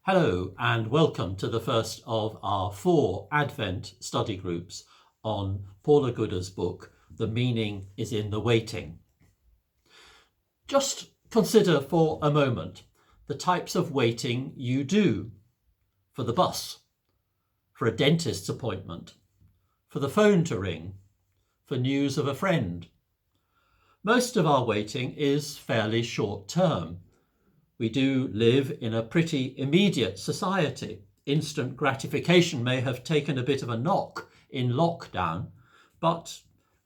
Hello and welcome to the first of our 4 Advent study groups on Paula Gooder's book, The Meaning is in the Waiting. Just consider for a moment the types of waiting you do for the bus, for a dentist's appointment, for the phone to ring, for news of a friend. Most of our waiting is fairly short term. We do live in a pretty immediate society. Instant gratification may have taken a bit of a knock in lockdown, but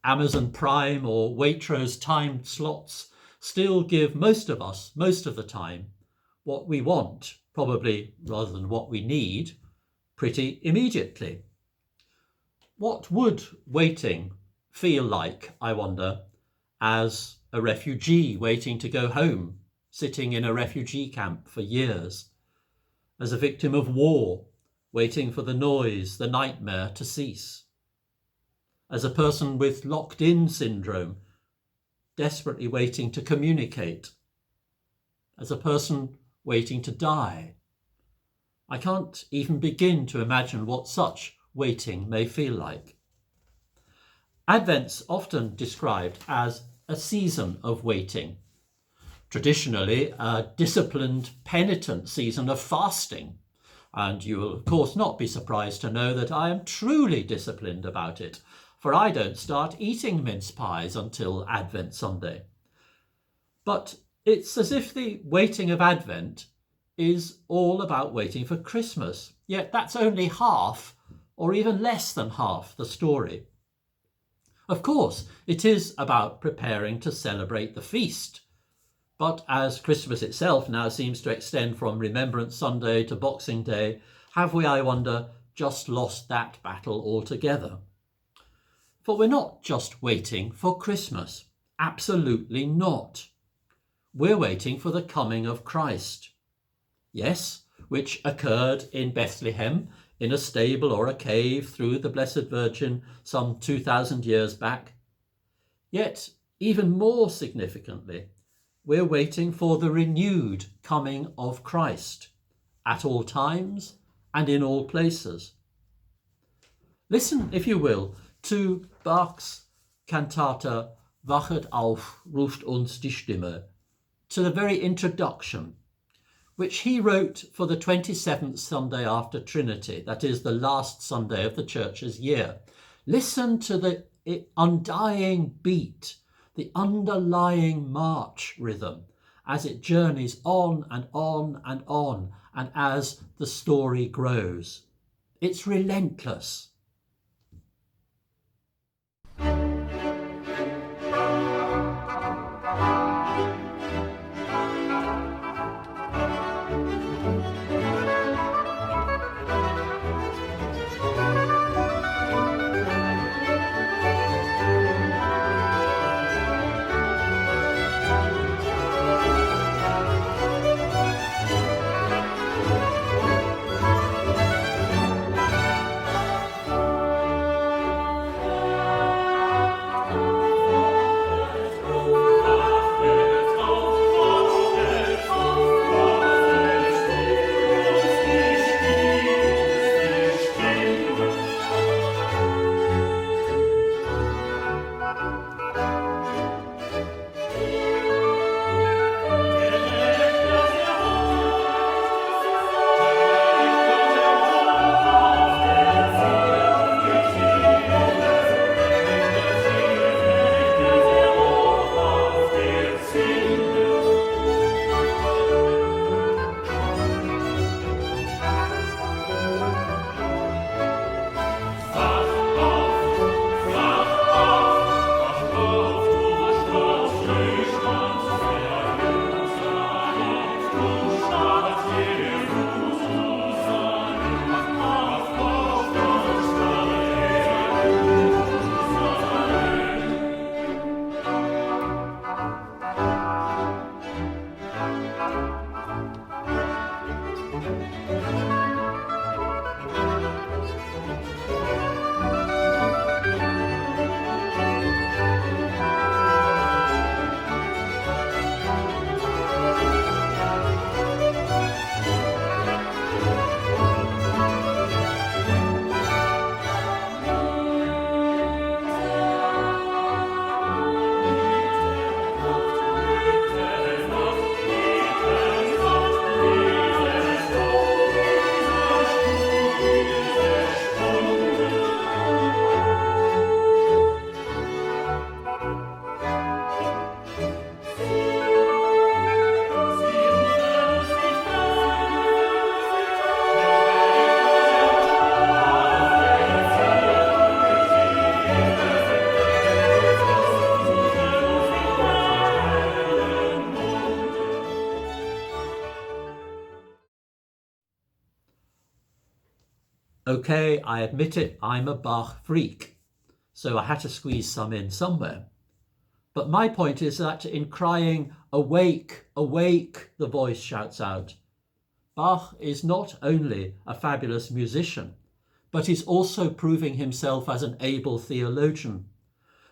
Amazon Prime or Waitrose timed slots still give most of us, most of the time, what we want, probably rather than what we need, pretty immediately. What would waiting feel like, I wonder, as a refugee waiting to go home, sitting in a refugee camp for years, as a victim of war, waiting for the noise, the nightmare to cease, as a person with locked-in syndrome, desperately waiting to communicate, as a person waiting to die. I can't even begin to imagine what such waiting may feel like. Advent's often described as a season of waiting. Traditionally, a disciplined, penitent season of fasting. And you will, of course, not be surprised to know that I am truly disciplined about it, for I don't start eating mince pies until Advent Sunday. But it's as if the waiting of Advent is all about waiting for Christmas, yet that's only half, or even less than half, the story. Of course, it is about preparing to celebrate the feast. But as Christmas itself now seems to extend from Remembrance Sunday to Boxing Day, have we, I wonder, just lost that battle altogether? For we're not just waiting for Christmas. Absolutely not. We're waiting for the coming of Christ. Yes, which occurred in Bethlehem, in a stable or a cave through the Blessed Virgin some 2,000 years back. Yet, even more significantly, we're waiting for the renewed coming of Christ at all times and in all places. Listen, if you will, to Bach's cantata Wachet auf, ruft uns die Stimme, to the very introduction, which he wrote for the 27th Sunday after Trinity, that is the last Sunday of the Church's year. Listen to the undying beat, the underlying march rhythm, as it journeys on and on and on, and as the story grows. It's relentless. Okay, I admit it, I'm a Bach freak, so I had to squeeze some in somewhere. But my point is that in crying, "Awake, awake," the voice shouts out, Bach is not only a fabulous musician, but is also proving himself as an able theologian.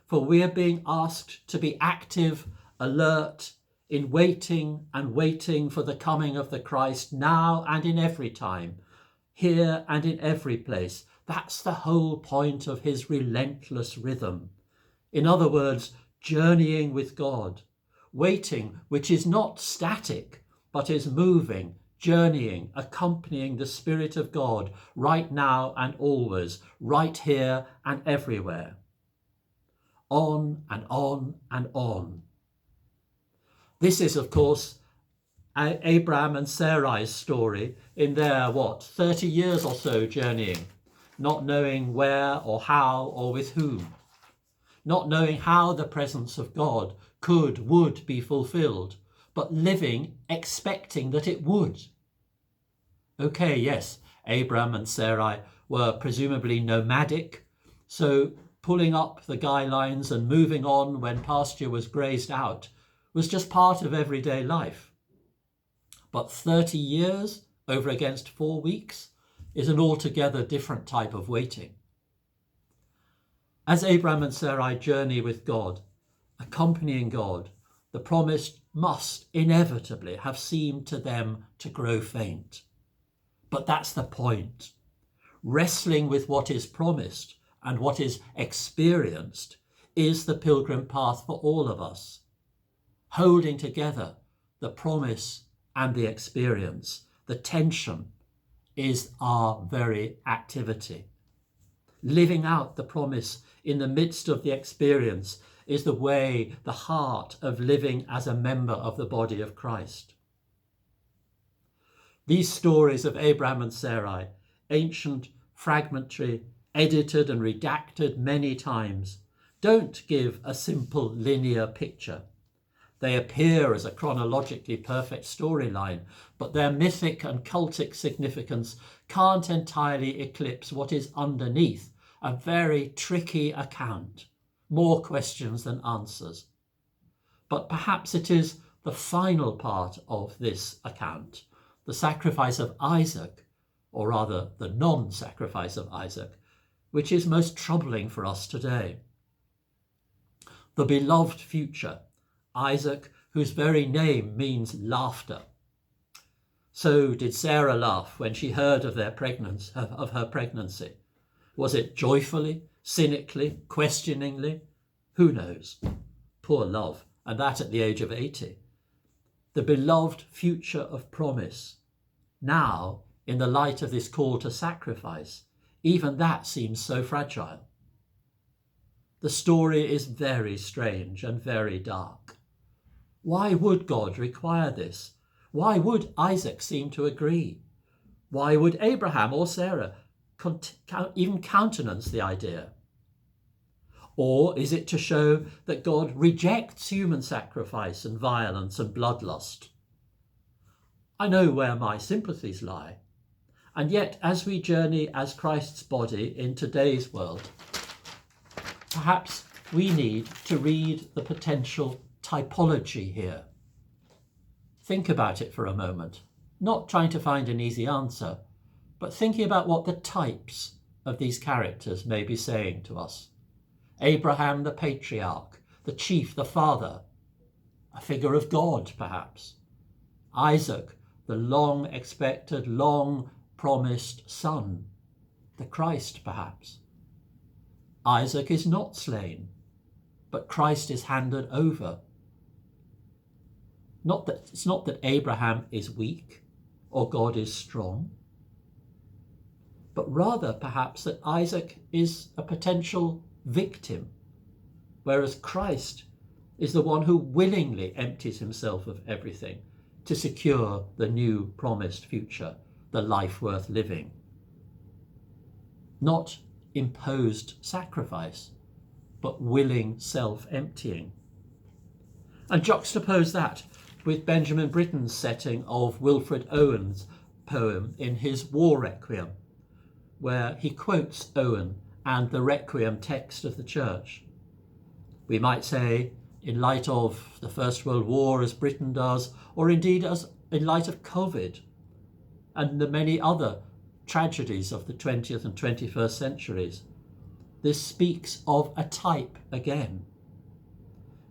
For we are being asked to be active, alert, in waiting and waiting for the coming of the Christ now and in every time, here and in every place. That's the whole point of his relentless rhythm. In other words, journeying with God, waiting, which is not static, but is moving, journeying, accompanying the Spirit of God right now and always, right here and everywhere. On and on and on. This is, of course, Abraham and Sarai's story in their, 30 years or so journeying, not knowing where or how or with whom, not knowing how the presence of God would be fulfilled, but living, expecting that it would. Okay, yes, Abraham and Sarai were presumably nomadic, so pulling up the guy lines and moving on when pasture was grazed out was just part of everyday life. But 30 years over against 4 weeks is an altogether different type of waiting. As Abraham and Sarai journey with God, accompanying God, the promise must inevitably have seemed to them to grow faint. But that's the point. Wrestling with what is promised and what is experienced is the pilgrim path for all of us. Holding together the promise and the experience, the tension, is our very activity. Living out the promise in the midst of the experience is the way, the heart of living as a member of the body of Christ. These stories of Abraham and Sarai, ancient, fragmentary, edited and redacted many times, don't give a simple linear picture. They appear as a chronologically perfect storyline, but their mythic and cultic significance can't entirely eclipse what is underneath a very tricky account, more questions than answers. But perhaps it is the final part of this account, the sacrifice of Isaac, or rather the non-sacrifice of Isaac, which is most troubling for us today. The beloved future, Isaac, whose very name means laughter. So did Sarah laugh when she heard of her pregnancy. Was it joyfully, cynically, questioningly? Who knows? Poor love, and that at the age of 80. The beloved future of promise. Now, in the light of this call to sacrifice, even that seems so fragile. The story is very strange and very dark. Why would God require this? Why would Isaac seem to agree? Why would Abraham or Sarah even countenance the idea? Or is it to show that God rejects human sacrifice and violence and bloodlust? I know where my sympathies lie. And yet, as we journey as Christ's body in today's world, perhaps we need to read the potential typology here. Think about it for a moment, not trying to find an easy answer, but thinking about what the types of these characters may be saying to us. Abraham, the patriarch, the chief, the father, a figure of God, perhaps. Isaac, the long-expected, long-promised son, the Christ, perhaps. Isaac is not slain, but Christ is handed over. It's not that Abraham is weak or God is strong, but rather perhaps that Isaac is a potential victim, whereas Christ is the one who willingly empties himself of everything to secure the new promised future, the life worth living. Not imposed sacrifice, but willing self-emptying. And juxtapose that with Benjamin Britten's setting of Wilfred Owen's poem in his War Requiem, where he quotes Owen and the Requiem text of the church. We might say, in light of the First World War, as Britain does, or indeed as in light of COVID and the many other tragedies of the 20th and 21st centuries, this speaks of a type again.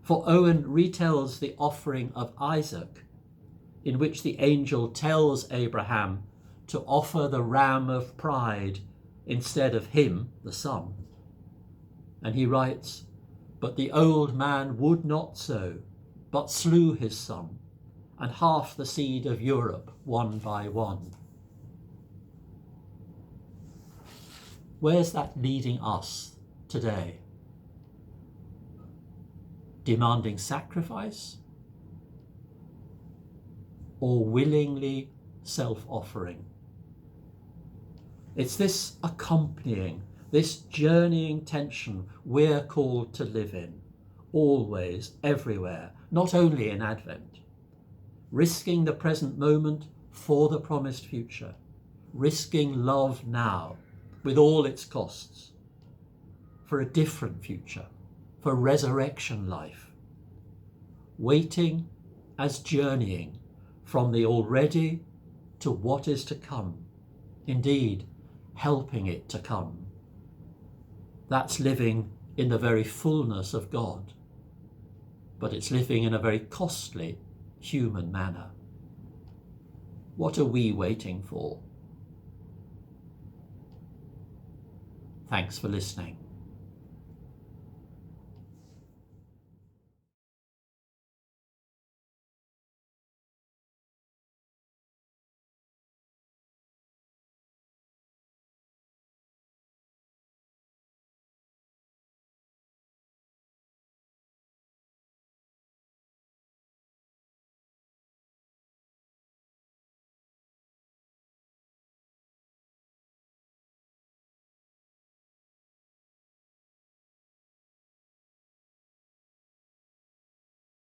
For Owen retells the offering of Isaac, in which the angel tells Abraham to offer the ram of pride instead of him, the son. And he writes, "But the old man would not so, but slew his son, and half the seed of Europe one by one." Where's that leading us today? Demanding sacrifice or willingly self-offering? It's this accompanying, this journeying tension we're called to live in, always, everywhere, not only in Advent. Risking the present moment for the promised future. Risking love now, with all its costs, for a different future, for resurrection life. Waiting as journeying from the already to what is to come. Indeed, helping it to come. That's living in the very fullness of God, but it's living in a very costly human manner. What are we waiting for? Thanks for listening.